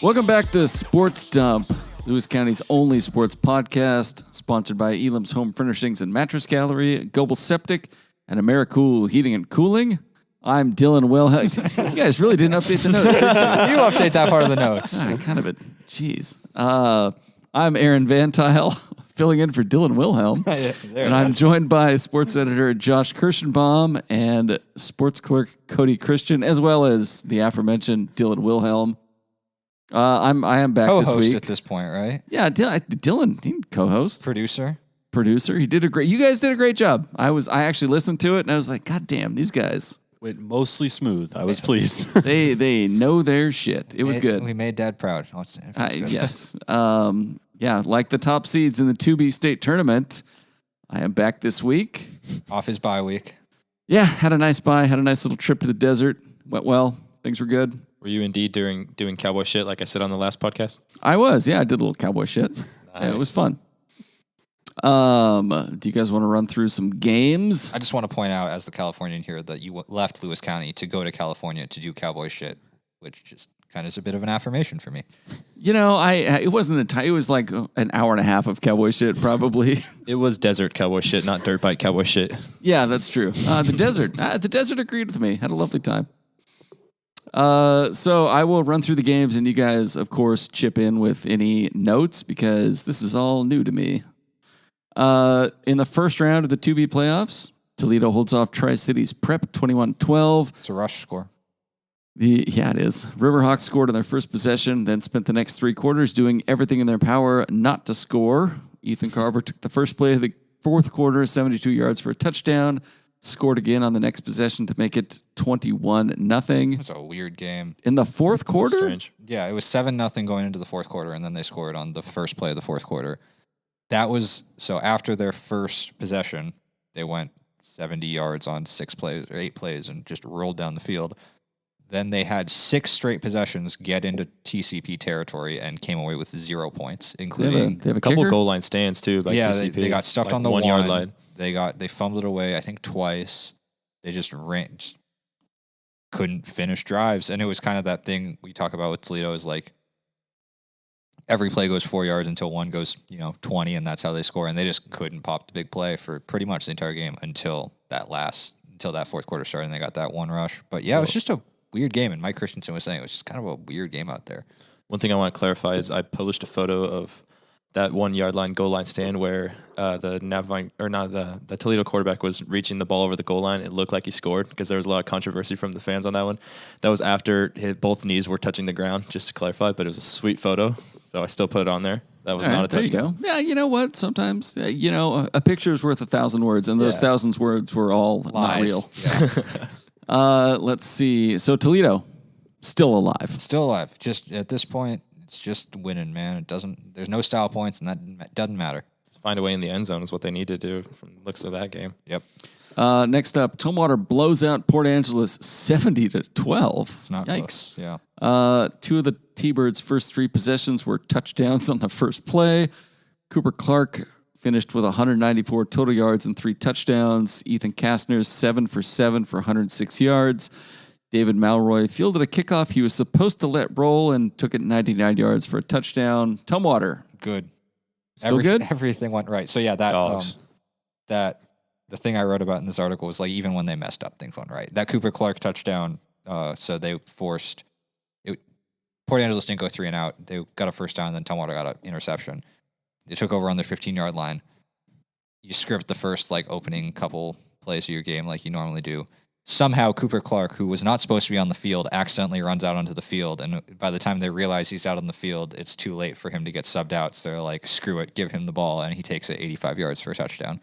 Welcome back to Sports Dump, Lewis County's only sports podcast, sponsored by Elam's Home Furnishings and Mattress Gallery, Global Septic, and AmeriCool Heating and Cooling. I'm Dylan Wilhelm. You guys really didn't update the notes. You update that part of the notes. Kind of a jeez. I'm Aaron Van Tile, filling in for Dylan Wilhelm. And I'm joined by sports editor Josh Kirschenbaum and sports clerk Cody Christian, as well as the aforementioned Dylan Wilhelm. I am back this week. Co-host at this point, right? Yeah, Dylan, he co-host. Producer. He did you guys did a great job. I actually listened to it and I was like, God damn, these guys. Went mostly smooth. I was pleased. they know their shit. It was good. We made Dad proud. Yes. Yeah, like the top seeds in the 2B state tournament. I am back this week. Off his bye week. Yeah, had a nice bye. Had a nice little trip to the desert. Went well. Things were good. Were you indeed doing cowboy shit like I said on the last podcast? I was. Yeah, I did a little cowboy shit. Nice. Yeah, it was fun. Do you guys want to run through some games? I just want to point out, as the Californian here, that you left Lewis County to go to California to do cowboy shit, which just kind of is a bit of an affirmation for me. You know, it wasn't it was like an hour and a half of cowboy shit, probably. It was desert cowboy shit, not dirt bike cowboy shit. Yeah, that's true. The desert agreed with me. Had a lovely time. So I will run through the games, and you guys, of course, chip in with any notes because this is all new to me. In the first round of the 2B playoffs, Toledo holds off Tri-Cities Prep 21-12. It's a rush score. Yeah, it is. Riverhawks scored on their first possession, then spent the next three quarters doing everything in their power not to score. Ethan Carver took the first play of the fourth quarter, 72 yards for a touchdown. Scored again on the next possession to make it 21-0. It was a weird game. In the fourth quarter? Strange. Yeah, it was 7-0 going into the fourth quarter, and then they scored on the first play of the fourth quarter. That was, so after their first possession, they went 70 yards on 8 plays and just rolled down the field. Then they had 6 straight possessions get into TCP territory and came away with 0 points, including they have A couple kicker? goal line stands too. By TCP. They got stuffed like on the 1 yard line. They fumbled it away, I think twice. They just couldn't finish drives. And it was kind of that thing we talk about with Toledo is like every play goes 4 yards until one goes, 20, and that's how they score. And they just couldn't pop the big play for pretty much the entire game until that fourth quarter started and they got that one rush. But yeah, it was just a weird game. And Mike Christensen was saying it was just kind of a weird game out there. One thing I want to clarify is I published a photo of that 1 yard line goal line stand where the Toledo quarterback was reaching the ball over the goal line. It looked like he scored because there was a lot of controversy from the fans on that one. That was after both knees were touching the ground, just to clarify, but it was a sweet photo. So I still put it on there. That was not a touchdown. There you go. Yeah, you know what? Sometimes, a picture is worth 1,000 words, and those 1,000 words were all Lies. not real. Yeah. Let's see. So Toledo, still alive. Still alive. Just at this point, it's just winning, man. There's no style points, and that doesn't matter. Just find a way in the end zone is what they need to do from the looks of that game. Yep. Next up, Tumwater blows out Port Angeles 70-12. It's not Yikes. close. Yeah. 2 of the T-Birds' first 3 possessions were touchdowns on the first play. Cooper Clark finished with 194 total yards and 3 touchdowns. Ethan Kastner 7 for 7 for 106 yards. David Malroy fielded a kickoff he was supposed to let roll and took it 99 yards for a touchdown. Tumwater. Good. Still good? Everything went right. So yeah, the thing I wrote about in this article was like even when they messed up, things went right. That Cooper Clark touchdown, so they forced it. Port Angeles didn't go 3 and out. They got a first down, and then Tumwater got an interception. They took over on their 15-yard line. You script the first opening couple plays of your game like you normally do. Somehow Cooper Clark, who was not supposed to be on the field, accidentally runs out onto the field, and by the time they realize he's out on the field, it's too late for him to get subbed out. So they're like, screw it, give him the ball, and he takes it 85 yards for a touchdown.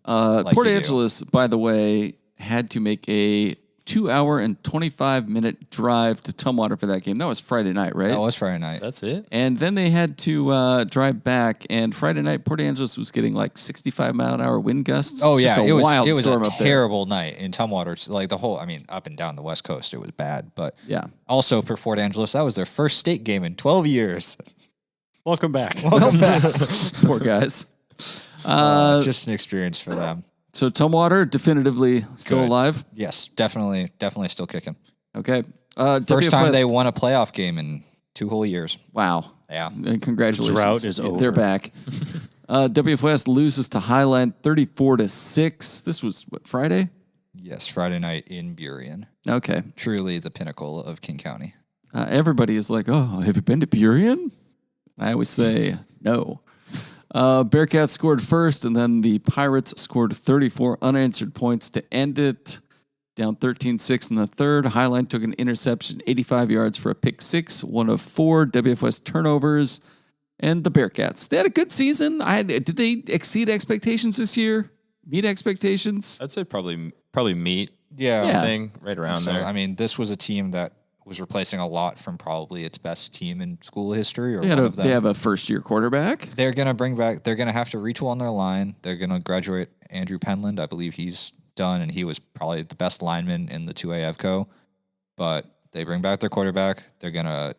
Port Angeles, by the way, had to make a 2-hour and 25-minute drive to Tumwater for that game. That was Friday night, right? That was Friday night. That's it? And then they had to drive back, and Friday night, Port Angeles was getting 65-mile-an-hour wind gusts. Oh, yeah. Just it was storm a up there. terrible night in Tumwater. Up and down the West Coast, it was bad. But yeah. Also for Port Angeles, that was their first state game in 12 years. Welcome back. Welcome back. Poor guys. Just an experience for them. So Tumwater, definitively still Good. alive? Yes, definitely still kicking. Okay. First time they won a playoff game in 2 whole years. Wow. Yeah. And congratulations. Drought is over. They're back. WFS loses to Highline 34-6. This was what, Friday? Yes, Friday night in Burien. Okay. Truly the pinnacle of King County. Everybody is like, oh, have you been to Burien? I always say no. Bearcats scored first, and then the Pirates scored 34 unanswered points to end it. Down 13-6 in the third. Highline took an interception, 85 yards for a pick six, 1 of 4 WFS turnovers. And the Bearcats, they had a good season. Did they exceed expectations this year? Meet expectations? I'd say probably meet Yeah. thing right around So, there. I mean, this was a team that was replacing a lot from probably its best team in school history, or They have a first-year quarterback. They're going to bring back, they're going to have to retool on their line. They're going to graduate Andrew Penland. I believe he's done, and he was probably the best lineman in the 2A EVCO. But they bring back their quarterback. They're going to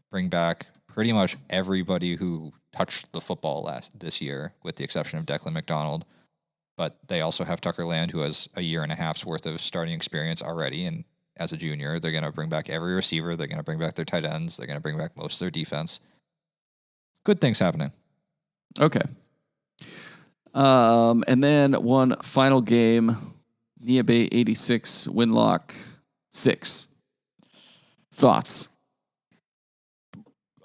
bring back pretty much everybody who touched the football this year, with the exception of Declan McDonald. But they also have Tucker Land, who has a year and a half's worth of starting experience already, and as a junior, they're going to bring back every receiver. They're going to bring back their tight ends. They're going to bring back most of their defense. Good things happening. Okay. And then one final game, Nia Bay 86, Winlock 6. Thoughts?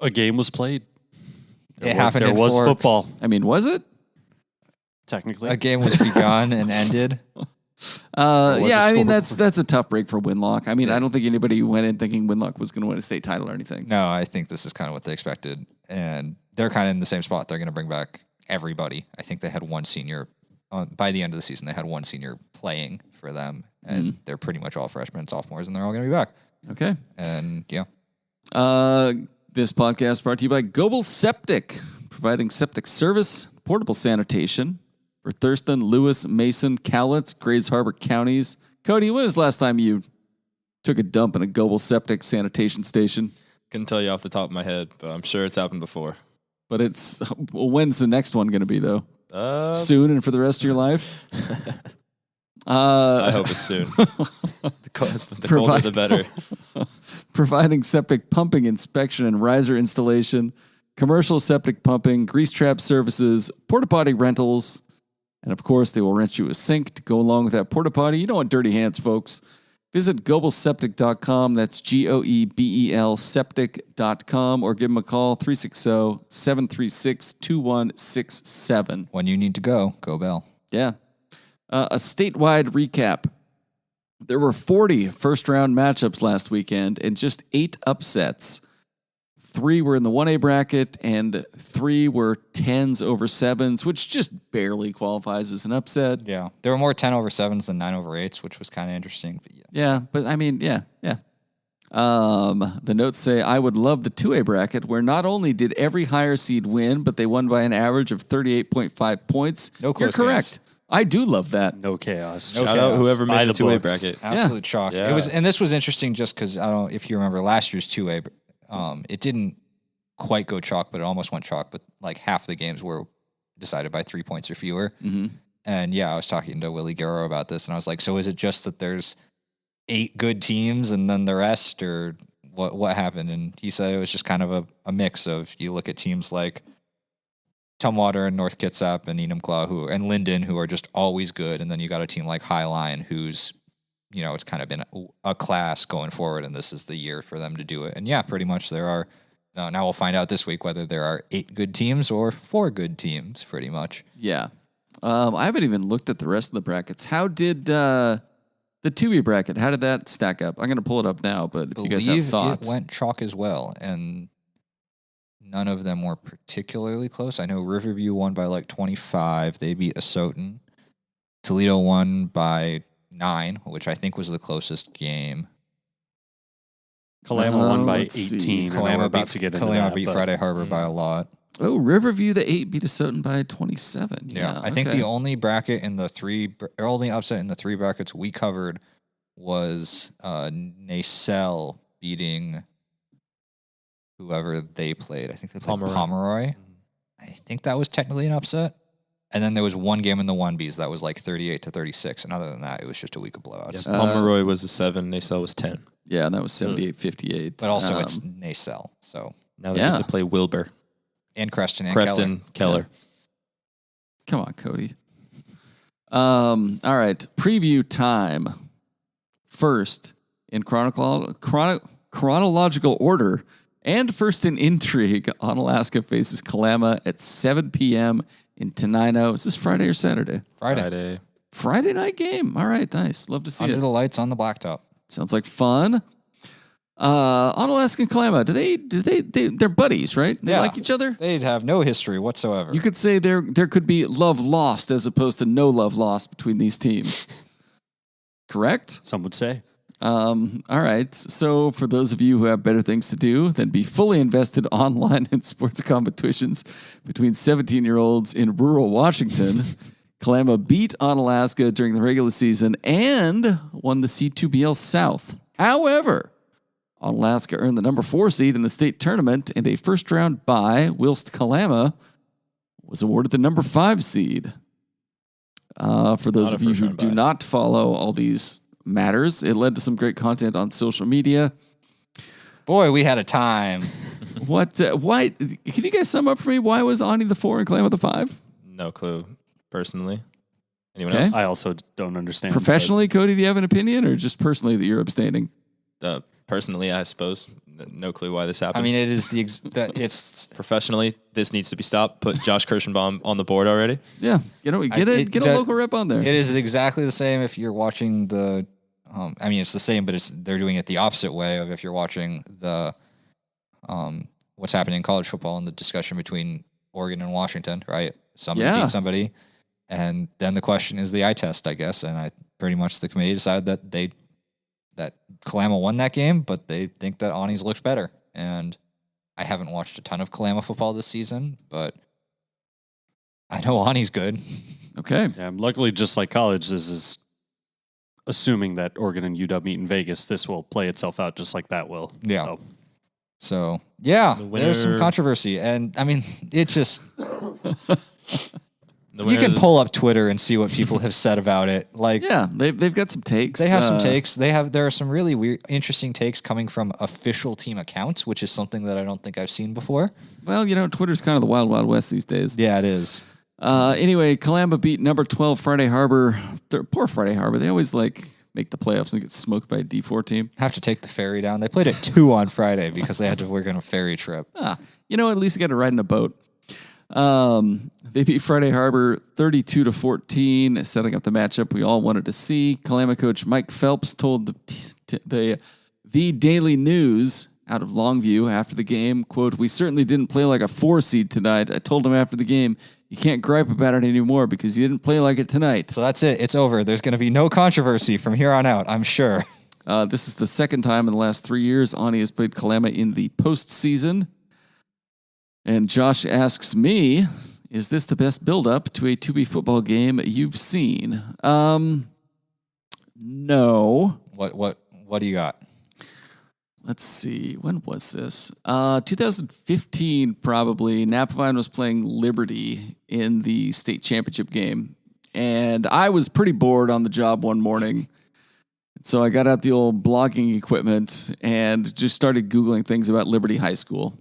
A game was played. It happened There in was Forks. football, I mean, was it? technically. A game was begun and ended. was a Yeah, I mean, score. that's a tough break for Winlock. I mean, Yeah. I don't think anybody went in thinking Winlock was going to win a state title or anything. No, I think this is kind of what they expected. And they're kind of in the same spot. They're going to bring back everybody. I think they had one senior. By the end of the season, they had one senior playing for them. And they're pretty much all freshmen and sophomores, and they're all going to be back. Okay. And yeah. This podcast brought to you by Goebel Septic, providing septic service, portable sanitation for Thurston, Lewis, Mason, Cowlitz, Grays Harbor counties. Cody, when was the last time you took a dump in a Goebel Septic sanitation station? Couldn't tell you off the top of my head, but I'm sure it's happened before. But when's the next one going to be, though? Soon and for the rest of your life? I hope it's soon. The colder, the better. Providing septic pumping inspection and riser installation, commercial septic pumping, grease trap services, porta potty rentals, and of course, they will rent you a sink to go along with that porta potty. You don't want dirty hands, folks. Visit goebelseptic.com. That's GOEBEL septic.com, or give them a call, 360-736-2167. When you need to go Bell. Yeah. A statewide recap. There were 40 first-round matchups last weekend and just 8 upsets. 3 were in the 1A bracket, and 3 were 10s over 7s, which just barely qualifies as an upset. Yeah. There were more 10 over 7s than 9 over 8s, which was kind of interesting. But yeah. Yeah, but I mean, yeah. The notes say, I would love the 2A bracket, where not only did every higher seed win, but they won by an average of 38.5 points. No close You're correct. games. I do love that. No chaos. No Shout chaos. out whoever By made the the 2A books. bracket. Absolute shock. Yeah. It was, and this was interesting just because I don't know if you remember last year's 2A. It didn't quite go chalk, but it almost went chalk. But like half the games were decided by 3 points or fewer. Mm-hmm. And yeah, I was talking to Willie Guerrero about this, and I was like, so is it just that there's 8 good teams and then the rest, or what happened? And he said it was just kind of a mix of, you look at teams like Tumwater and North Kitsap and Enumclaw and Linden, who are just always good, and then you got a team like Highline, who's, it's kind of been a class going forward, and this is the year for them to do it. And yeah, pretty much there are. Now we'll find out this week whether there are 8 good teams or 4 good teams, pretty much. Yeah. I haven't even looked at the rest of the brackets. How did the 2E bracket, how did that stack up? I'm going to pull it up now, but if you guys have thoughts. It went chalk as well, and none of them were particularly close. I know Riverview won by like 25. They beat Asotin. Toledo won by 9, which I think was the closest game. Kalama won by let's see. 18. and we're about to get into Kalama that, beat but- Friday Harbor by a lot. Oh, Riverview, the 8 beat Asotin by 27. Yeah, I think okay. the only bracket in the only upset in the 3 brackets we covered was Nacelle beating whoever they played. I think they played Pomeroy. I think that was technically an upset. And then there was one game in the 1Bs that was like 38-36. And other than that, it was just a week of blowouts. Yeah, Pomeroy was a 7, Nacelle was 10. Yeah, and that was 78-58. But also it's Nacelle. So Now they have to play Wilbur. and Creston and Keller. Yeah. Come on, Cody. All right, preview time. First, in chronological order, and first in intrigue, Onalaska faces Kalama at 7 p.m. in Tenino. Is this Friday or Saturday? Friday night game. All right, nice. Love to see Under it. the lights on the blacktop. Sounds like fun. Onalaska and Kalama, they're buddies, right? They like each other? They'd have no history whatsoever. You could say there could be love lost as opposed to no love lost between these teams. Correct? Some would say. All right. So for those of you who have better things to do than be fully invested online in sports competitions between 17-year-olds in rural Washington, Kalama beat Onalaska during the regular season and won the C2BL South. However, Onalaska earned the number 4 seed in the state tournament and a first-round bye, whilst Kalama was awarded the number 5 seed. For those of you who do not follow all these matters, it led to some great content on social media. Boy, we had a time. Why? Can you guys sum up for me? Why was Ani the 4 and Kalama the 5? No clue, personally. Anyone else? I also don't understand. Professionally, Cody, do you have an opinion, or just personally that you're abstaining? Personally, I suppose. No clue why this happened. I mean, it is it's professionally, this needs to be stopped. Put Josh Kirschenbaum on the board already. Yeah, get a local rep on there. It is exactly the same if you're watching the. I mean, it's the same, but they're doing it the opposite way of if you're watching the, what's happening in college football and the discussion between Oregon and Washington, right? Somebody beat somebody, and then the question is the eye test, I guess. And pretty much the committee decided that Kalama won that game, but they think that Ani's looked better. And I haven't watched a ton of Kalama football this season, but I know Ani's good. Okay. Yeah, luckily, just like college, this is assuming that Oregon and UW meet in Vegas. This will play itself out just like that will. Yeah. So yeah, there's some controversy. And I mean, it just... You can pull up Twitter and see what people have said about it. Like, yeah, they've got some takes. They have some takes. There are some really weird, interesting takes coming from official team accounts, which is something that I don't think I've seen before. Well, Twitter's kind of the wild, wild west these days. Yeah, it is. Anyway, Kalama beat number 12 Friday Harbor. Poor Friday Harbor. They always make the playoffs and get smoked by a D4 team. Have to take the ferry down. They played at 2 on Friday because they had to work on a ferry trip. At least you got to ride in a boat. They beat Friday Harbor 32-14, setting up the matchup we all wanted to see. Kalama coach Mike Phelps told the Daily News out of Longview after the game, quote, "We certainly didn't play like a 4 seed tonight. I told him after the game, you can't gripe about it anymore because you didn't play like it tonight." So that's it. It's over. There's going to be no controversy from here on out, I'm sure. This is the second time in the last 3 years Ani has played Kalama in the postseason. And Josh asks me, is this the best build-up to a 2B football game you've seen? No. What do you got? Let's see. When was this? 2015, probably. Napavine was playing Liberty in the state championship game. And I was pretty bored on the job one morning. So I got out the old blogging equipment and just started Googling things about Liberty High School.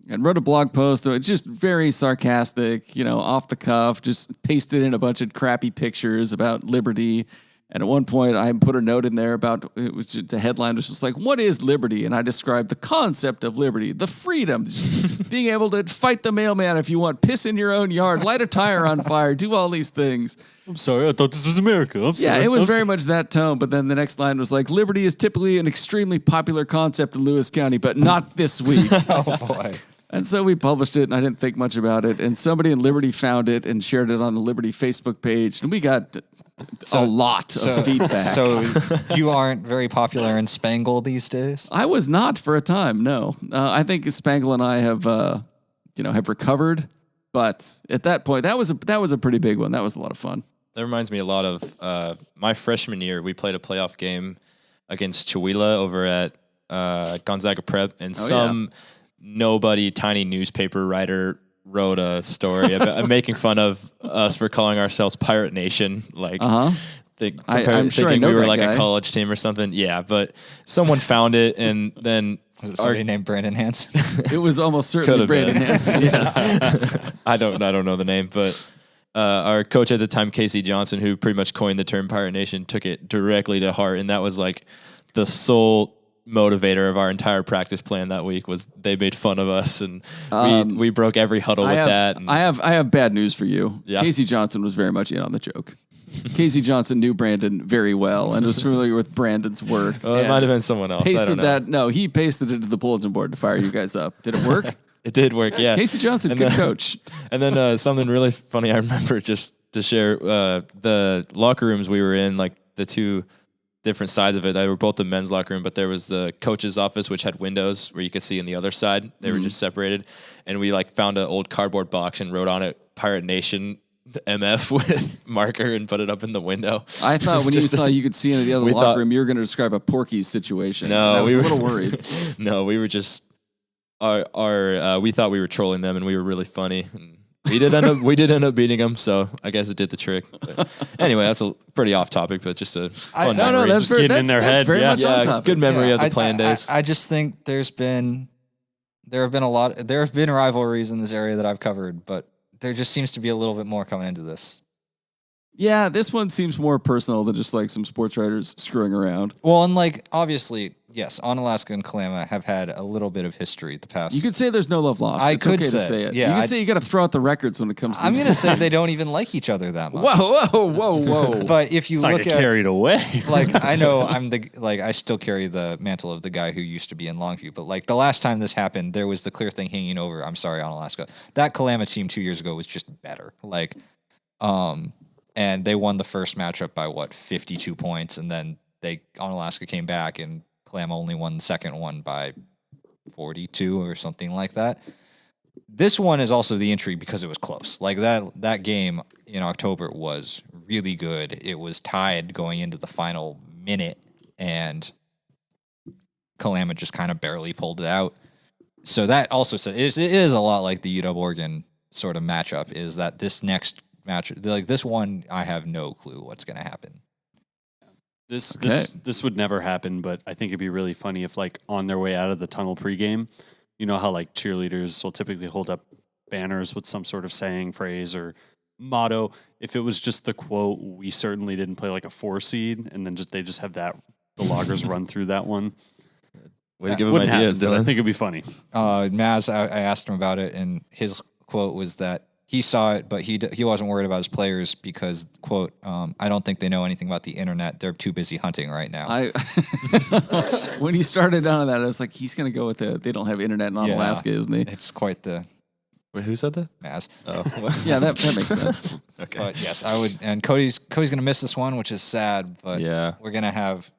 And wrote a blog post, just very sarcastic, off the cuff, just pasted in a bunch of crappy pictures about Liberty. And at one point, I put a note in there about, the headline was just like, what is liberty? And I described the concept of liberty, the freedom, being able to fight the mailman if you want, piss in your own yard, light a tire on fire, do all these things. I'm sorry, I thought this was America. I'm sorry. Yeah, it was very much that tone. But then the next line was like, liberty is typically an extremely popular concept in Lewis County, but not this week. Oh, boy. And so we published it, and I didn't think much about it. And somebody in Liberty found it and shared it on the Liberty Facebook page. And we got a lot of feedback. So you aren't very popular in Spangle these days? I was not for a time, no. I think Spangle and I have recovered. But at that point, that was a pretty big one. That was a lot of fun. That reminds me a lot of my freshman year. We played a playoff game against Chihuahua over at Gonzaga Prep. And nobody, tiny newspaper writer wrote a story about making fun of us for calling ourselves Pirate Nation. Like, I'm sure I thinking know we were that like guy. a college team or something. Yeah, but someone found it, and then Was it somebody named Brandon Hansen? It was almost certainly Could've Brandon been. Hansen. Yes. I don't know the name, but our coach at the time, Casey Johnson, who pretty much coined the term Pirate Nation, took it directly to heart, and that was like the sole motivator of our entire practice plan that week. Was they made fun of us, and we broke every huddle with that. And I have bad news for you. Yeah. Casey Johnson was very much in on the joke. Casey Johnson knew Brandon very well and was familiar with Brandon's work. it and might have been someone else. I don't Pasted know. that. No, he pasted it to the bulletin board to fire you guys up. Did it work? It did work, yeah. Casey Johnson, And good then- coach. And then something really funny I remember just to share, the locker rooms we were in, like the two different sides of it. They were both the men's locker room, but there was the coach's office, which had windows where you could see in the other side. They were just separated. And we like found an old cardboard box and wrote on it Pirate Nation MF with marker and put it up in the window. I thought when you Just- saw you could see into the other we locker thought- room, you were going to describe a Porky's situation. No, And I was we a were- little worried. No, we were just we thought we were trolling them, and we were really funny. And we did end up beating them, so I guess it did the trick. But anyway, that's a pretty off topic, but just a fun No, memory. that's Just getting in their that's head, very yeah. much on topic. good memory of the I- playing days. I just think there have been rivalries in this area that I've covered, but there just seems to be a little bit more coming into this. Yeah, this one seems more personal than just like some sports writers screwing around. Well, and like obviously, yes, Onalaska and Kalama have had a little bit of history the past. You could say there's no love lost. I It's could okay to say, say it. yeah, you could I- say you got to throw out the records when it comes to I'm these gonna say they things. don't even like each other that much. Whoa. But if you It's not look get at carried away. like I know I still carry the mantle of the guy who used to be in Longview, but like the last time this happened, there was the clear thing hanging over. I'm sorry, Onalaska. That Kalama team 2 years ago was just better. Like, and they won the first matchup by 52 points, and then Onalaska came back and Kalama only won the second one by 42 or something like that. This one is also the intrigue because it was close. Like that game in October was really good. It was tied going into the final minute, and Kalama just kind of barely pulled it out. So that also said it is a lot like the UW Oregon sort of matchup. Is that this next match, like this one, I have no clue what's going to happen. This would never happen, but I think it'd be really funny if, like, on their way out of the tunnel pregame, you know how like cheerleaders will typically hold up banners with some sort of saying, phrase, or motto. If it was just the quote, "We certainly didn't play like a 4 seed," and then they just have that the loggers run through that one. Way to give them Wouldn't ideas, happen, but I Dylan. think it'd be funny. Maz, I asked him about it, and his quote was that he saw it, but he wasn't worried about his players because, quote, I don't think they know anything about the internet. They're too busy hunting right now. When he started on that, I was like, he's going to go with they don't have internet in Yeah. Alaska, isn't he? It's quite the Wait, who said that? Maz. Oh, well, Yeah, that makes sense. okay. But yes, I would. And Cody's going to miss this one, which is sad, but Yeah. we're going to have,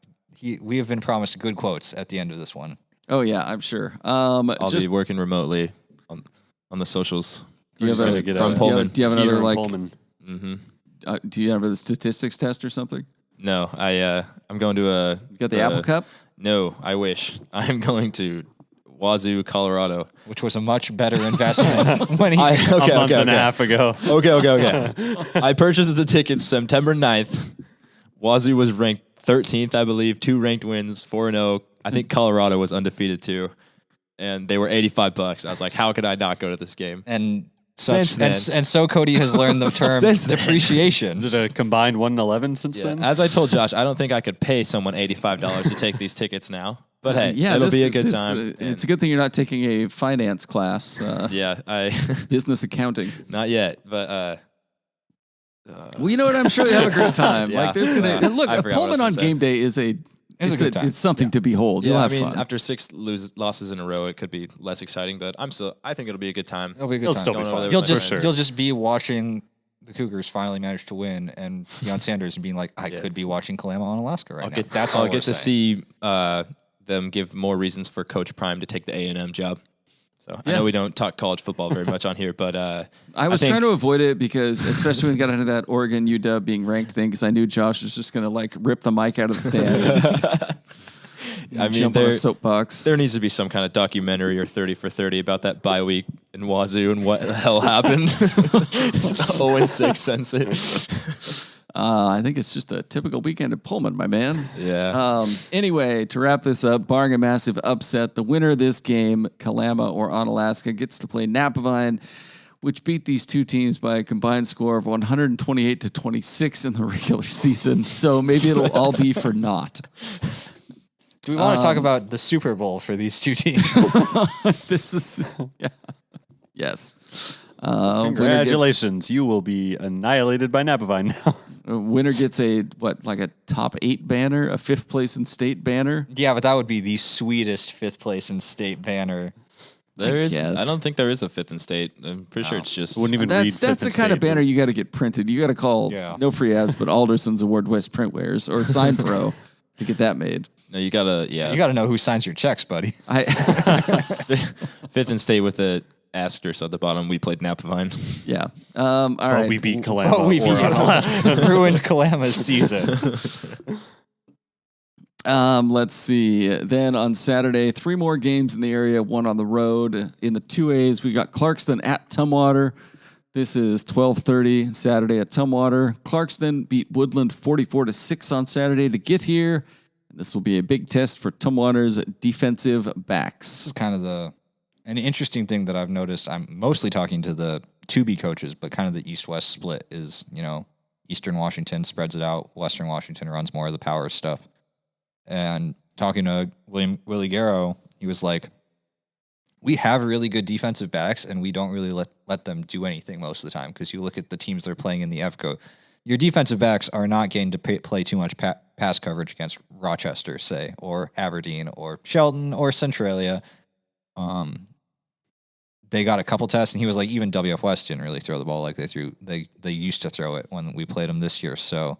we have been promised good quotes at the end of this one. Oh, yeah, I'm sure. I'll be working remotely on the socials. Do you have Just a- gonna get from a- Pullman. Do you have Peter another and like? Pullman. Mm-hmm. Do you have a statistics test or something? No, I'm going to You got the Apple Cup? No, I wish. I'm going to Wazoo, Colorado. Which was a much better investment when he. A month and a half ago. Okay. I purchased the tickets September 9th. Wazoo was ranked 13th, I believe. 2 ranked wins, 4-0. I think Colorado was undefeated too. And they were $85. I was like, how could I not go to this game? And such, Since then. and so Cody has learned the term Since then. depreciation. Is it a combined 1-11 since Yeah. then? As I told Josh, I don't think I could pay someone $85 to take these tickets now. But hey, it'll be a good time. It's a good thing you're not taking a finance class, Yeah, business accounting. not yet, but Well, you know what? I'm sure you have a great time. Yeah. Like there's gonna and look. I forgot what I Pullman was on gonna say. game day is a good time. It's something to behold. You'll yeah, I have mean, fun. after 6 losses in a row, it could be less exciting. But I think it'll be a good time. It'll be a good It'll time. still be Going fun. over there You'll with my just friends. you'll just be watching the Cougars finally manage to win, and Deion Sanders and being like, I could be watching Kalama on Alaska right now. That's all I'll we're get to saying. see them give more reasons for Coach Prime to take the A&M job. So I Yeah. know we don't talk college football very much on here, but I was think- trying to avoid it because, especially when we got into that Oregon UW being ranked thing, because I knew Josh was just going to like rip the mic out of the stand. I mean, jump on a soapbox. there needs to be some kind of documentary or 30 for 30 about that bye week in Wazoo and what the hell happened. 0-6 Sensei. I think it's just a typical weekend at Pullman, my man. Yeah. Anyway, to wrap this up, barring a massive upset, the winner of this game, Kalama or Onalaska, gets to play Napavine, which beat these two teams by a combined score of 128-26 in the regular season. So maybe it'll all be for naught. Do we want to talk about the Super Bowl for these two teams? This is, yeah. Yes. Congratulations. You will be annihilated by Napavine now. Winner gets a top 8 banner, a 5th place in state banner. Yeah, but that would be the sweetest 5th place in state banner. I don't think there is a 5th in state. I'm pretty sure it's just. Wouldn't even read That's the kind of banner you got to get printed. You got to call no free ads, but Alderson's Award West Printwares or Sign Pro to get that made. No, you gotta. Yeah, you gotta know who signs your checks, buddy. 5th in state with the asterisk at the bottom. We played Napavine. Yeah. All right. We beat Kalama. Ruined Kalama's season. Let's see. Then on Saturday, 3 more games in the area, 1 on the road. In the 2As, we got Clarkston at Tumwater. This is 12:30 Saturday at Tumwater. Clarkston beat Woodland 44-6 on Saturday to get here. This will be a big test for Tumwater's defensive backs. This is kind of an interesting thing that I've noticed. I'm mostly talking to the 2B coaches, but kind of the East-West split is, Eastern Washington spreads it out. Western Washington runs more of the power stuff. And talking to Willie Garrow, he was like, we have really good defensive backs, and we don't really let them do anything most of the time, because you look at the teams they're playing in the EVCO. Your defensive backs are not getting to play too much pass coverage against Rochester, say, or Aberdeen, or Sheldon, or Centralia. They got a couple tests, and he was like, even WF West didn't really throw the ball like they threw. They used to throw it when we played them this year, so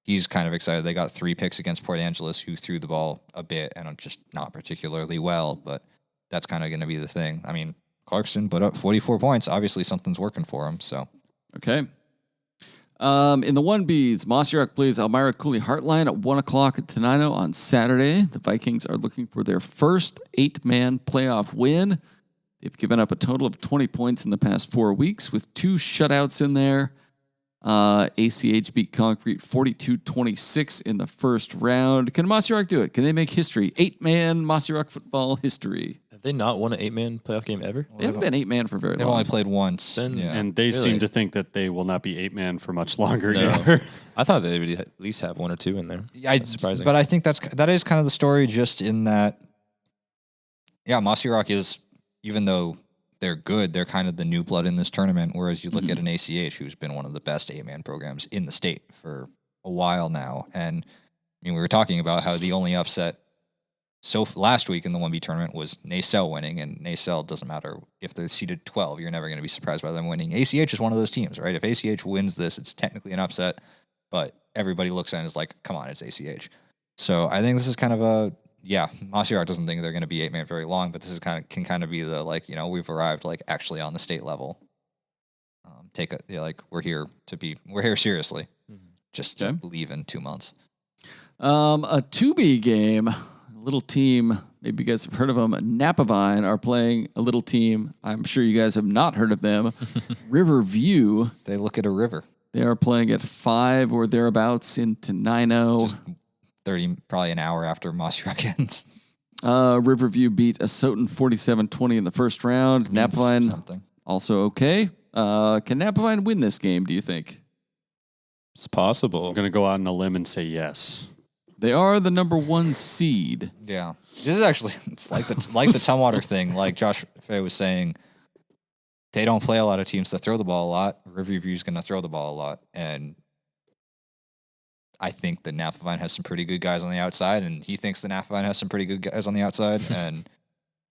he's kind of excited. They got 3 picks against Port Angeles, who threw the ball a bit and just not particularly well, but that's kind of going to be the thing. I mean, Clarkston put up 44 points. Obviously, something's working for him. So, okay. In the 1Bs, Mossy plays Elmira Cooley Heartline at 1 o'clock at Tenino on Saturday. The Vikings are looking for their first 8-man playoff win. They've given up a total of 20 points in the past 4 weeks with 2 shutouts in there. ACH beat Concrete 42-26 in the first round. Can Mossy Rock do it? Can they make history? 8-man Mossy Rock football history. Have they not won an 8-man playoff game ever? They haven't been 8-man for very long. They've only played once. And they seem to think that they will not be 8-man for much longer. No. Either. I thought they would at least have 1 or 2 in there. That's surprising. But I think that is kind of the story, just in that, Mossy Rock is, even though they're good, they're kind of the new blood in this tournament, whereas you look at an ACH, who's been one of the best 8-man programs in the state for a while now. And we were talking about how the only upset last week in the 1B tournament was Nacelle winning, and Nacelle, doesn't matter if they're seeded 12, you're never going to be surprised by them winning. ACH is one of those teams, right? If ACH wins this, it's technically an upset, but everybody looks at it and is like, come on, it's ACH. So I think this is kind of Mossy Rock doesn't think they're going to be 8-man very long, but this is can kind of be the, we've arrived actually on the state level. We're here seriously, just to leave in 2 months. A 2B game, a little team, maybe you guys have heard of them, Napavine are playing a little team. I'm sure you guys have not heard of them. Riverview. They look at a river. They are playing at 5 or thereabouts in Tenino. Just 30, probably an hour after Mossy Rock ends. Riverview beat Asotin 47-20 in the first round. Napavine also okay. Can Napavine win this game, do you think? It's possible. I'm going to go out on a limb and say yes. They are the number 1 seed. Yeah. This is actually, it's like the Tumwater thing. Like Josh Fay was saying, they don't play a lot of teams that throw the ball a lot. Riverview's going to throw the ball a lot. And I think the Napavine has some pretty good guys on the outside, and he thinks the Napavine has some pretty good guys on the outside, and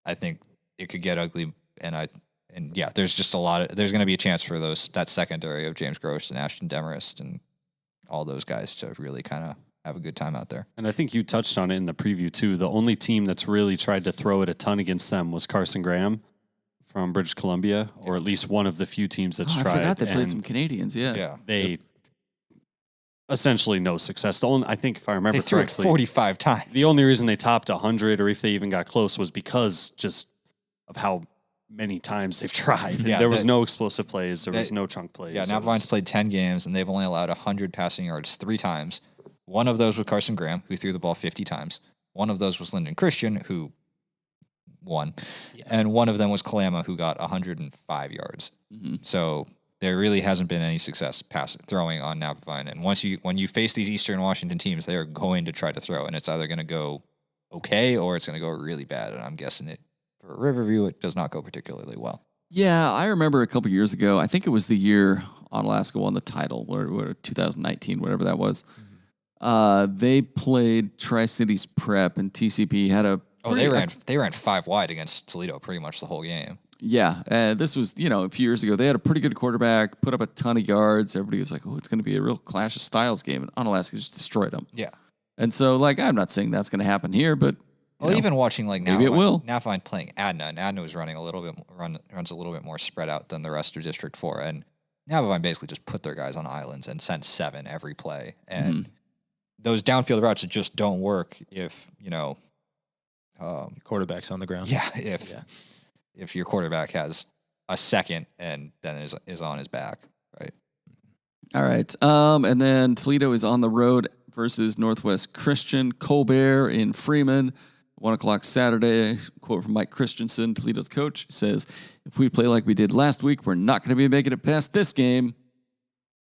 I think it could get ugly. And there's just there's going to be a chance for that secondary of James Gross and Ashton Demarest and all those guys to really kind of have a good time out there. And I think you touched on it in the preview too. The only team that's really tried to throw it a ton against them was Carson Graham from British Columbia, or at least one of the few teams that's tried. I forgot they played some Canadians. Yeah. They essentially no success. I think if I remember they threw correctly, it 45 times. The only reason they topped 100, or if they even got close, was because just of how many times they've tried. Yeah, There was no explosive plays. There was no chunk plays. Yeah, Napavine's played 10 games, and they've only allowed 100 passing yards 3 times. One of those was Carson Graham, who threw the ball 50 times. One of those was Lyndon Christian, who won. Yeah. And one of them was Kalama, who got 105 yards. Mm-hmm. So there really hasn't been any success throwing on Napavine. And when you face these Eastern Washington teams, they are going to try to throw, and it's either going to go okay or it's going to go really bad. And I'm guessing for Riverview, it does not go particularly well. Yeah, I remember a couple years ago, I think it was the year Onalaska won the title, or 2019, whatever that was. Mm-hmm. They played Tri-Cities Prep, and TCP had a... they ran 5 wide against Toledo pretty much the whole game. Yeah, this was, a few years ago. They had a pretty good quarterback, put up a ton of yards. Everybody was like, oh, it's going to be a real clash of styles game. And Onalaska just destroyed them. Yeah. And so, I'm not saying that's going to happen here, but... even watching, maybe it will. Napavine playing Adna, and Adna was running runs a little bit more spread out than the rest of District 4. And Napavine basically just put their guys on islands and sent 7 every play. And those downfield routes just don't work if, quarterback's on the ground. Yeah, if your quarterback has a second and then is on his back, right? All right. And then Toledo is on the road versus Northwest Christian. Colbert in Freeman, 1:00 Saturday. Quote from Mike Christensen, Toledo's coach, says, "If we play like we did last week, we're not going to be making it past this game."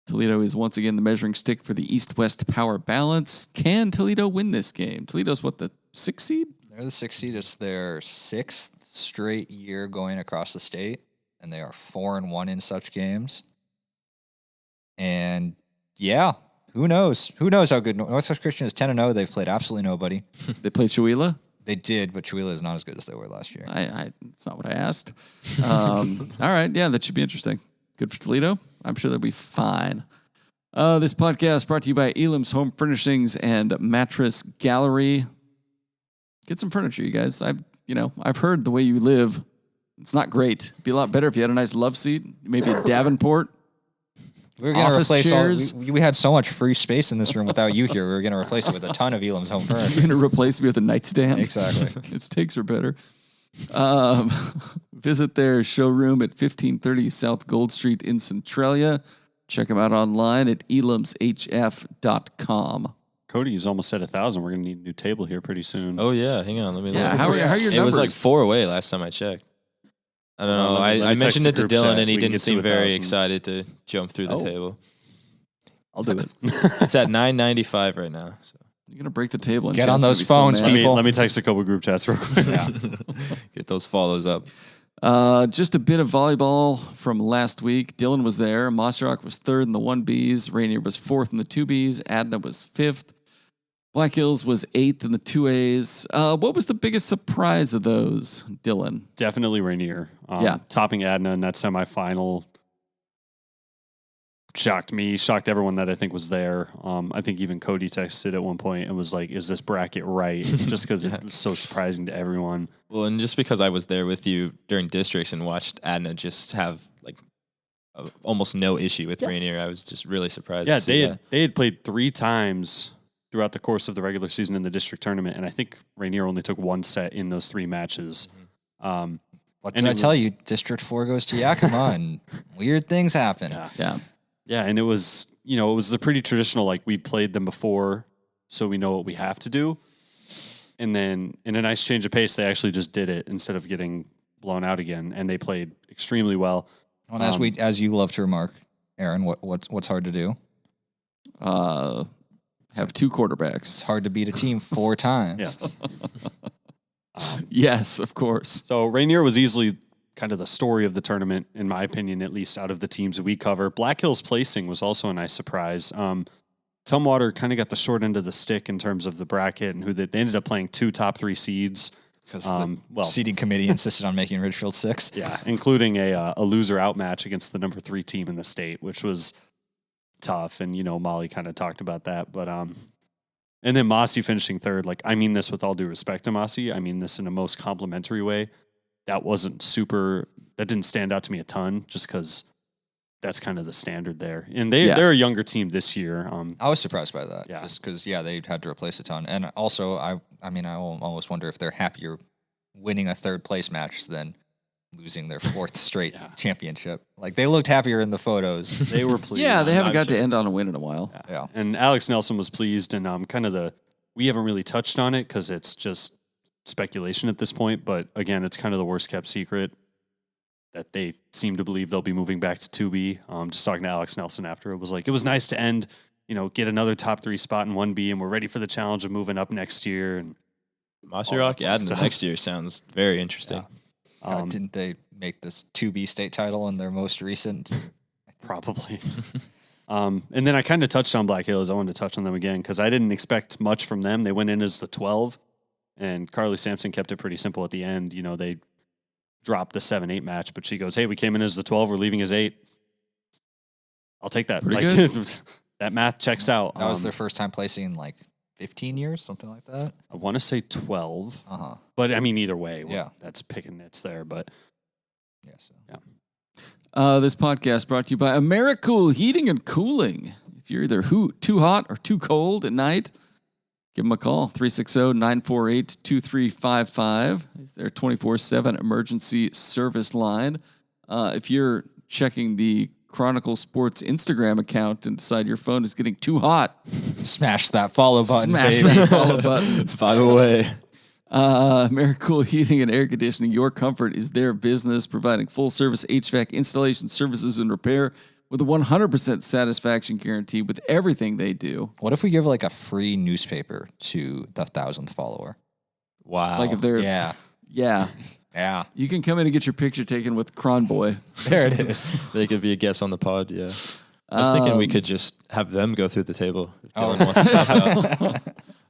Toledo is once again the measuring stick for the East-West power balance. Can Toledo win this game? Toledo's the 6th seed? They're the 6th seed. It's their 6th straight year going across the state, and they are 4-1 in such games. And yeah, who knows? Who knows how good Northwest Christian is? 10-0. They've played absolutely nobody. They played Chewelah? They did, but Chewelah is not as good as they were last year. It's not what I asked. All right, yeah, that should be interesting. Good for Toledo. I'm sure they'll be fine. This podcast brought to you by Elam's Home Furnishings and Mattress Gallery. Get some furniture, you guys. I've heard the way you live. It's not great. It'd be a lot better if you had a nice love seat, maybe a Davenport. We were going to replace we had so much free space in this room without you here. We were going to replace it with a ton of Elam's Home Furniture. You're going to replace me with a nightstand? Exactly. Its takes are better. Visit their showroom at 1530 South Gold Street in Centralia. Check them out online at elamshf.com. Cody's almost at 1,000. We're going to need a new table here pretty soon. Oh, yeah. Hang on. Let me look. How are your numbers? It was like 4 away last time I checked. I don't know. I mentioned it to Dylan, and he didn't seem very excited to jump through the table. I'll do it. It's at 995 right now. So. You're going to break the table. And get on those phones, people. Let me text a couple group chats real quick. Yeah. Get those follows up. Just a bit of volleyball from last week. Dylan was there. Mossrock was 3rd in the 1Bs. Rainier was 4th in the 2Bs. Adna was 5th. Black Hills was 8th in the 2As. What was the biggest surprise of those, Dylan? Definitely Rainier. Topping Adna in that semifinal shocked me, shocked everyone that I think was there. I think even Cody texted at one point and was like, is this bracket right? Just because it was so surprising to everyone. Well, and just because I was there with you during districts and watched Adna just have almost no issue with Rainier, I was just really surprised to see that. They had played 3 times throughout the course of the regular season in the district tournament, and I think Rainier only took 1 set in those 3 matches. What did I tell you? District 4 goes to Yakima, and weird things happen. Yeah, and it was, it was the pretty traditional, we played them before, so we know what we have to do. And then in a nice change of pace, they actually just did it instead of getting blown out again, and they played extremely well. And as you love to remark, Aaron, what's hard to do? Have 2 quarterbacks. It's hard to beat a team 4 times. Yes. Yes, of course. So Rainier was easily kind of the story of the tournament, in my opinion, at least out of the teams we cover. Black Hills placing was also a nice surprise. Tumwater kind of got the short end of the stick in terms of the bracket, and they ended up playing 2 top 3 seeds. Because the seeding committee insisted on making Ridgefield 6. Yeah, including a loser out match against the number 3 team in the state, which was tough. And, Molly kind of talked about that. But and then Mossy finishing 3rd. I mean this with all due respect to Mossy. I mean this in a most complimentary way. That didn't stand out to me a ton just because that's kind of the standard there. And they're a younger team this year. I was surprised by that. Yeah. Just because, they had to replace a ton. And also, I almost wonder if they're happier winning a 3rd place match than losing their 4th straight championship. Like they looked happier in the photos. They were pleased. Yeah, they haven't I'm got sure. to end on a win in a while. Yeah. And Alex Nelson was pleased, and we haven't really touched on it because it's just speculation at this point. But again, it's kind of the worst kept secret that they seem to believe they'll be moving back to 2B. Just talking to Alex Nelson after, it was nice to end, get another top 3 spot in 1B, and we're ready for the challenge of moving up next year. And Mossy all that Rock fun adding stuff. next year sounds very interesting. Didn't they make this 2B state title in their most recent? Probably. And then I kind of touched on Black Hills. I wanted to touch on them again because I didn't expect much from them. They went in as the 12, and Carly Sampson kept it pretty simple at the end. They dropped the 7-8 match, but she goes, "Hey, we came in as the 12. We're leaving as 8. I'll take that." Pretty good. That math checks out. That was their first time placing in 15 years, something like that. I want to say 12, Uh-huh. but I mean, either way, Yeah. that's picking nits there. But Yeah. So. This podcast brought to you by AmeriCool Heating and Cooling. If you're either too hot or too cold at night, give them a call, 360-948-2355. It's their 24/7 emergency service line. If you're checking the Chronicle Sports Instagram account and decide your phone is getting too hot, Smash that follow button, smash baby. that follow button. 5 away. AmeriCool Heating and Air Conditioning, your comfort is their business, providing full-service HVAC installation services and repair with a 100% satisfaction guarantee with everything they do. What if we give a free newspaper to the 1,000th follower? Wow. Like if they're, Yeah. yeah, Yeah. you can come in and get your picture taken with Cron Boy. There it is. They could be a guest on the pod, yeah. I was thinking we could just have them go through the table. If Dylan wants to pop out.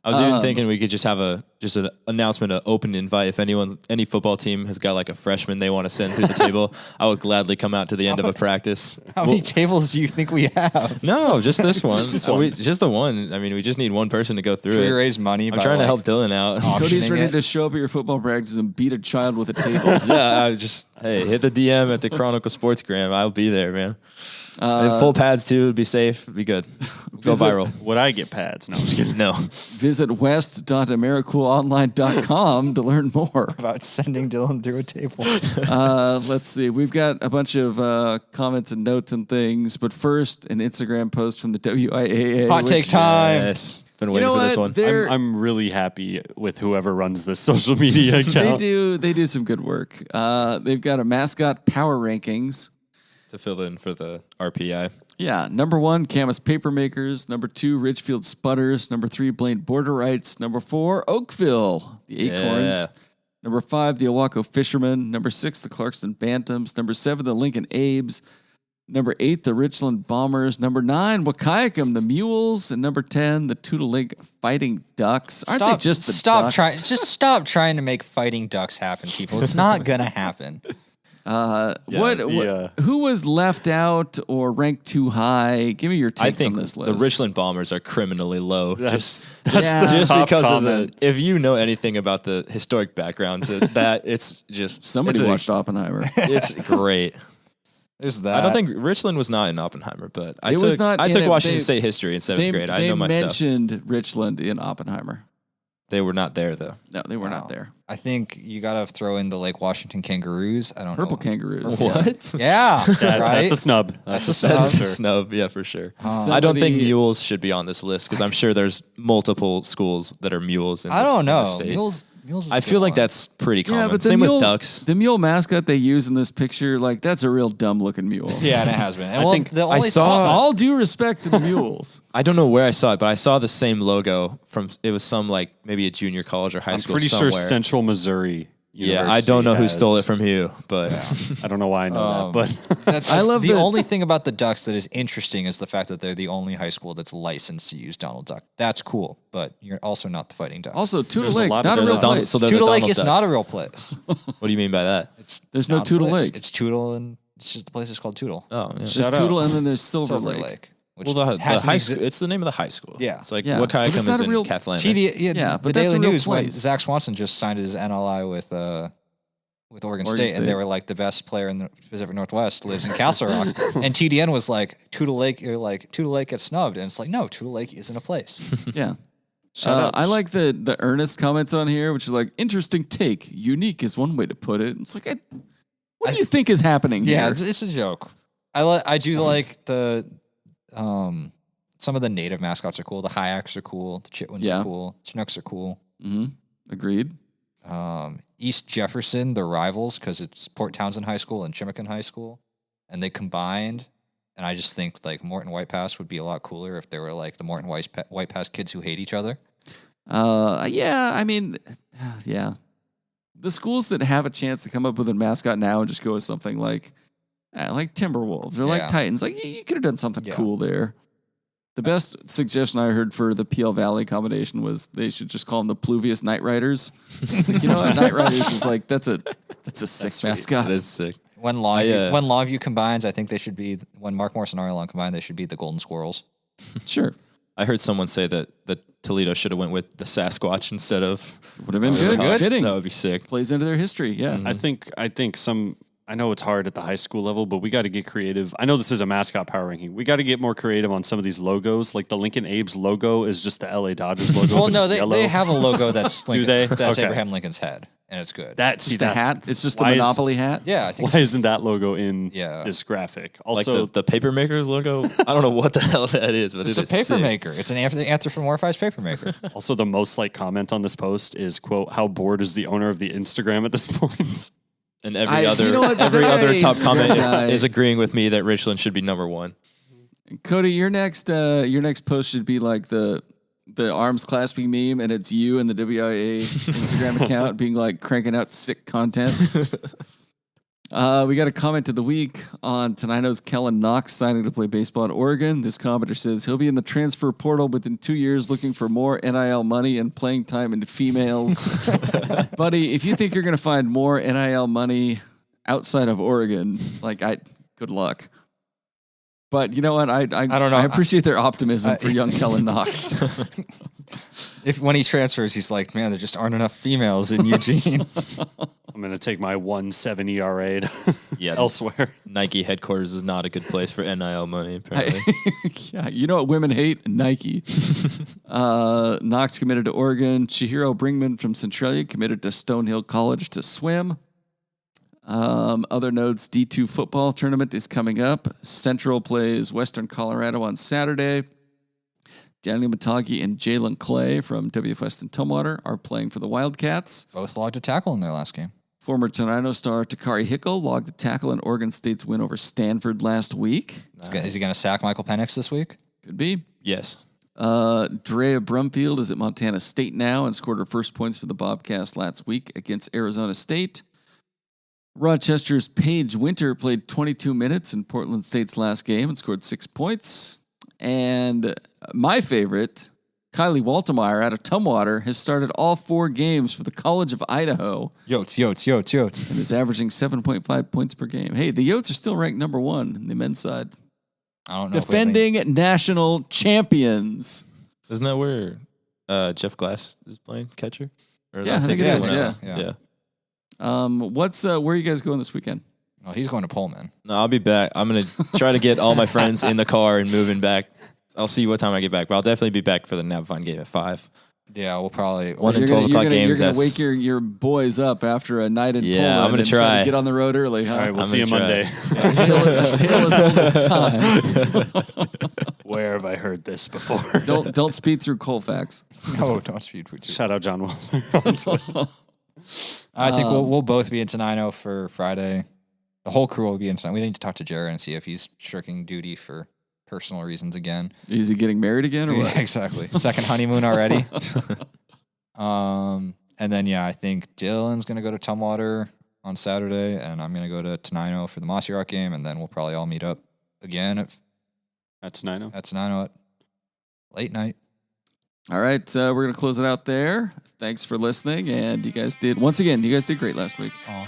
I was even thinking we could just have an announcement, an open invite. If any football team has got a freshman they want to send through the table, I would gladly come out to the end of a practice. How many tables do you think we have? No, just this one. Just one. Just the one. I mean, we just need one person to go through Should we it. raise money? I'm trying to help Dylan out. Cody's auctioning ready it? to show up at your football practice and beat a child with a table. Yeah, hey, hit the DM at the Chronicle Sportsgram. I'll be there, man. And full pads too. It'd be safe. It'd be good. Go viral. would I get pads? No, I'm just kidding. No. Visit west.americoolonline.com to learn more. About sending Dylan through a table. Let's see. We've got a bunch of comments and notes and things, but first, an Instagram post from the WIAA. Hot take time. Yes. Been waiting You know for this what? one. I'm really happy with whoever runs this social media account. They do some good work. They've got a mascot power rankings. To fill in for the RPI. Yeah, number 1, Camas Papermakers. Number 2, Ridgefield Sputters. Number 3, Blaine Borderites. Number 4, Oakville, the Acorns. Yeah. Number 5, the Owaco Fishermen. Number 6, the Clarkston Bantams. Number 7, the Lincoln Abes. Number 8, the Richland Bombers. Number 9, Wahkiakum, the Mules. And number 10, the Toutle Lake Fighting Ducks. Aren't they just the Ducks? Stop trying to make fighting ducks happen, people. It's not gonna happen. Who was left out or ranked too high? Give me your I takes think on this the list. Richland Bombers are criminally low. That's Yeah. the top because comment. of if you know anything about the historic background to that, it's just Somebody watched Oppenheimer. It's great. There's that. I don't think Richland was not in Oppenheimer, but I It was took not I in took it. Washington They- State history in 7th grade. I know my They stuff. mentioned Richland in Oppenheimer. They were not there though. No, they were not there. I think you gotta throw in the Lake Washington Kangaroos. I don't Purple know. Kangaroos. What? Yeah, right. That's a snub. That's a That's snub. a snub, yeah, for sure. I don't think Somebody- mules should be on this list because I'm sure there's multiple schools that are mules. In I this, don't in know. this state. Mules is a I good feel like one. that's pretty common. Yeah, but the Same mule, with ducks. the mule mascot they use in this picture, that's a real dumb looking mule. Yeah, and it has been. And I think the I only saw- All due respect to the mules. I don't know where I saw it, but I saw the same logo from. It was some maybe a junior college or high I'm school. pretty somewhere. sure Central Missouri. Yeah, I don't know who stole it has- from who, but I don't know why I know that, but That's, I love the the- only thing about the Ducks that is interesting is the fact that they're the only high school that's licensed to use Donald Duck. That's cool, but you're also not the Fighting Ducks. Also, Toutle There's a Lake, lot not of a real Donald- place. so they're the Toutle Lake Donald is Ducks. not a real place. what do you mean by that? It's There's no not a Toutle place. Lake. It's Toutle, and it's just the place is called Toutle. Oh, yeah. There's Shout out. Toutle and then there's Silver, Silver Lake. Lake. Which Well, the hasn't high exi- school. It's the name of the high school. Yeah. It's like Yeah, but it's Wahkiakum not is a in real- Kathleen. Yeah, but the that's a Daily real News when place. Zach Swanson just signed his NLI with Oregon State, and they were like the best player in the Pacific Northwest lives in Castle Rock, and TDN was like Toutle Lake, Toutle Lake gets snubbed, and it's like no, Toutle Lake isn't a place. Yeah. Shout out. I like the earnest comments on here, which are like, interesting take. Unique is one way to put it. It's like, What do you think is happening here? Yeah, it's a joke. I do like the some of the native mascots are cool. The Hyaks are cool. The Chitwins Yeah. are cool. Chinooks are cool. Mm-hmm. Agreed. East Jefferson, they're rivals because it's Port Townsend High School and Chimicon High School, and they combined. And I just think like Morton White Pass would be a lot cooler if they were like the Morton White Pass kids who hate each other. Yeah, I mean, yeah. The schools that have a chance to come up with a mascot now and just go with something like Timberwolves or like Yeah. Titans, like you could have done something Yeah. cool there. The best suggestion I heard for the PL Valley combination was they should just call them the Pluvius Night Riders. I was like, you know what, Night Riders is like that's a sick mascot. That is sick. When Longview combines, I think they should be when Mark Morris and Arlon combine, they should be the Golden Squirrels. Sure, I heard someone say that Toledo should have went with the Sasquatch instead of. would have been good. Fitting. That would be sick. Plays into their history. Yeah. I think I know it's hard at the high school level, but we got to get creative. I know this is a mascot power ranking. We got to get more creative on some of these logos. Like the Lincoln Abe's logo is just the LA Dodgers logo. Well, but no, it's yellow. they have a logo that's Do they? That's Okay. Abraham Lincoln's head, and it's good. That's Just the hat. It's just the why is- Monopoly hat. Yeah, I think Why isn't that logo in Yeah. this graphic? Like Also, the paper maker's logo. I don't know what the hell that is, but it's it a is paper sick. maker. It's an anthropomorphized paper maker. also the most like comment on this post is quote, "How bored is the owner of the Instagram at this point?" And every you know what? every other top Today's comment guy- is agreeing with me that Richland should be number one. Cody, your next post should be like the arms clasping meme, and it's you and the WIA Instagram account being like cranking out sick content. We got a comment of the week on Tenino's Kellen Knox signing to play baseball in Oregon. This commenter says he'll be in the transfer portal within 2 years looking for more NIL money and playing time into females. Buddy, if you think you're going to find more NIL money outside of Oregon, good luck. But you know what? I don't know. I appreciate their optimism for young Kellen Knox. If when he transfers, he's like, man, there just aren't enough females in Eugene. I'm gonna take my 1.7 ERA to Yeah, elsewhere. Nike headquarters is not a good place for NIL money, apparently. Yeah, you know what women hate? Nike. Knox committed to Oregon. Chihiro Bringman from Centralia committed to Stonehill College to swim. Other notes, D2 football tournament is coming up. Central plays Western Colorado on Saturday. Daniel Matagi and Jalen Clay from WF Weston Tumwater are playing for the Wildcats. Both logged a tackle in their last game. Former Tenino star Takari Hickel logged a tackle in Oregon State's win over Stanford last week. Is he going to sack Michael Penix this week? Could be. Yes. Drea Brumfield is at Montana State now and scored her first points for the Bobcats last week against Arizona State. Rochester's Paige Winter played 22 minutes in Portland State's last game and scored 6 points. And my favorite, Kylie Waltemeyer out of Tumwater, has started all 4 games for the College of Idaho Yotes. and is averaging 7.5 points per game. Hey, the Yotes are still ranked number 1 in the men's side. I don't know. if we have any- Defending national champions. Isn't that where Jeff Glass is playing catcher? Or Yeah, I think it someone is, else? yeah. Yeah. Where are you guys going this weekend? Oh, he's going to Pullman. No, I'll be back. I'm going to try to get all my friends in the car and moving back. I'll see what time I get back, but I'll definitely be back for the Navavine game at 5. Yeah, we'll probably. One You're and gonna- 12 you're o'clock gonna- You're games. going to That's wake your boys up after a night in Yeah, Pullman I'm gonna and try. to get on the road early, huh? All right, we'll I'm see you gonna Monday. A tale as old as time. Where have I heard this before? Don't speed through Colfax. No, don't speed. Shout out John Waller. I think we'll both be in Tenino for Friday. The whole crew will be in Tenino. We need to talk to Jared and see if he's shirking duty for personal reasons again. Is he getting married again or Yeah, what? exactly. Second honeymoon already. And then I think Dylan's gonna go to Tumwater on Saturday, and I'm gonna go to Tenino for the Mossy Rock game, and then we'll probably all meet up again That's Nino. at Tenino at late night. All right, we're going to close it out there. Thanks for listening, and you guys did great last week. Oh.